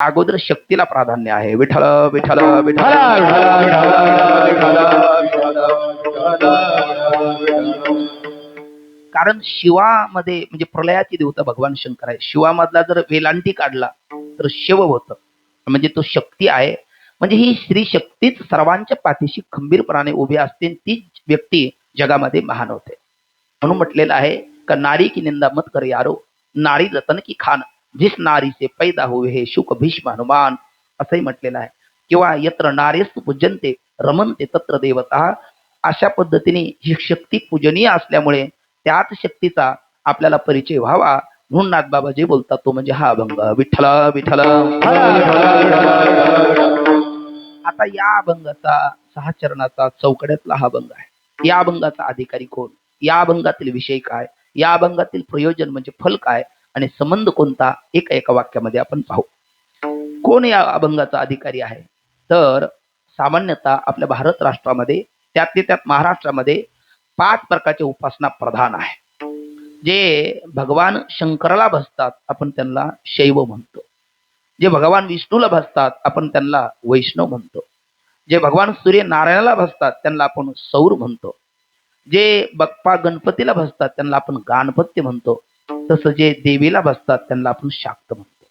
अगोदर शक्तीला प्राधान्य आहे. विठ्ठल विठ्ठल विठ्ठल कारण शिवामध्ये म्हणजे प्रलयाची देवता भगवान शंकर आहे. शिवामधला जर वेलांटी काढला तर शिव होतं, म्हणजे तो शक्ती आहे. म्हणजे ही स्त्री शक्तीच सर्वांच्या पाठीशी खंबीरपणाने उभी असते, तीच व्यक्ती जगामध्ये महान होते. म्हणून म्हटलेलं आहे का नारी की निंदा मत कर यारो, नारी जतन की खान, जिस नारी से पैदा हुए हे शुक भीष्म हनुमान, असंही म्हटलेलं आहे. किंवा यत्र नारेस्तु पूजन्ते रमनते तत्र देवता. अशा पद्धतीने ही शक्ती पूजनीय असल्यामुळे त्याच शक्तीचा आपल्याला परिचय व्हावा म्हणून नाथबाबा जे बोलतात तो म्हणजे हा अभंग. विठ्ठल विठ्ठल. आता या अभंगाचा 6 चरणाचा चौकड्यातला हा अभंग आहे. या अभंगाचा अधिकारी कोण, या अभंगातील विषय काय, या अभंगातील प्रयोजन म्हणजे फल काय आणि संबंध कोणता, एका वाक्यामध्ये आपण पाहू. कोण या अभंगाचा अधिकारी आहे, तर सामान्यतः आपल्या भारत राष्ट्रामध्ये त्यातले त्यात महाराष्ट्रामध्ये 5 प्रकारच्या उपासना प्रधान आहे. जे भगवान शंकराला भजतात आपण त्यांना शैव म्हणतो. जे भगवान विष्णूला भजतात आपण त्यांना वैष्णव म्हणतो. जे भगवान सूर्यनारायणाला भजतात त्यांना आपण सौर म्हणतो. जे बाप्पा गणपतीला भजतात त्यांना आपण गणपत्य म्हणतो. तसं जे देवीला भजतात त्यांना आपण शाक्त म्हणतो.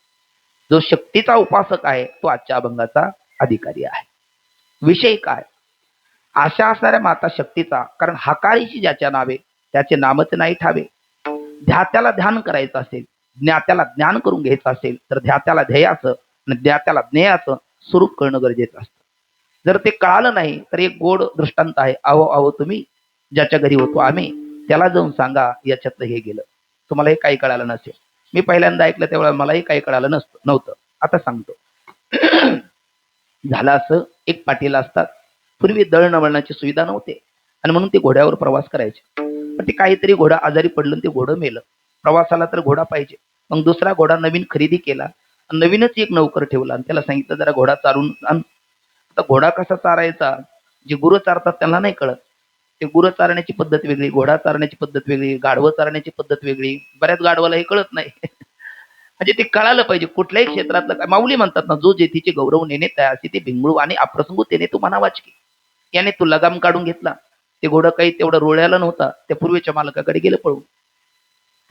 जो शक्तीचा उपासक आहे तो आजच्या अभंगाचा अधिकारी आहे. विषय काय, अशा असणाऱ्या माता शक्तीचा, कारण हाकारीची ज्याच्या नावे त्याचे नामच नाही ठावे. ध्यात्याला ध्यान करायचं असेल, ज्ञात्याला ज्ञान करून घ्यायचं असेल तर ध्यात्याला ध्येयाचं आणि ज्ञात्याला ज्ञेयाचं स्वरूप कळणं गरजेचं असतं. जर ते कळालं नाही तर एक गोड दृष्टांत आहे. अहो अहो तुम्ही ज्याच्या घरी होतो आम्ही, त्याला जाऊन सांगा याच्यातलं हे गेलं. तुम्हाला हे काही कळालं नसेल. मी पहिल्यांदा ऐकलं तेव्हा मलाही काही कळालं नव्हतं. आता सांगतो. झालं असं, एक पाटील असतात. पूर्वी दळणवळणाची सुविधा नव्हते आणि म्हणून ते घोड्यावर प्रवास करायचे. पण ते काहीतरी घोडा आजारी पडलं, ते घोडं मेलं. प्रवासाला तर घोडा पाहिजे. मग दुसरा घोडा नवीन खरेदी केला, नवीनच एक नौकर ठेवला आणि त्याला सांगितलं जरा घोडा चारून आण. आता घोडा कसा चारायचा, जे गुरं चारतात त्यांना नाही कळत. ते गुरं चारण्याची पद्धत वेगळी, घोडा चारण्याची पद्धत वेगळी, गाढवं चारण्याची पद्धत वेगळी. बऱ्याच गाढवाला हे कळत नाही. म्हणजे ते कळालं पाहिजे कुठल्याही क्षेत्रातलं काय. माऊली म्हणतात ना, जो जेथीचे गौरव नेणे तयासी ते भिंगळू आणि अप्रसंगू तेने तू म्हणा वाचकी. याने तू लगाम काढून घेतला. ते घोडं काही तेवढं रोळ्याला नव्हता, त्या पूर्वीच्या मालकाकडे गेलं पळून.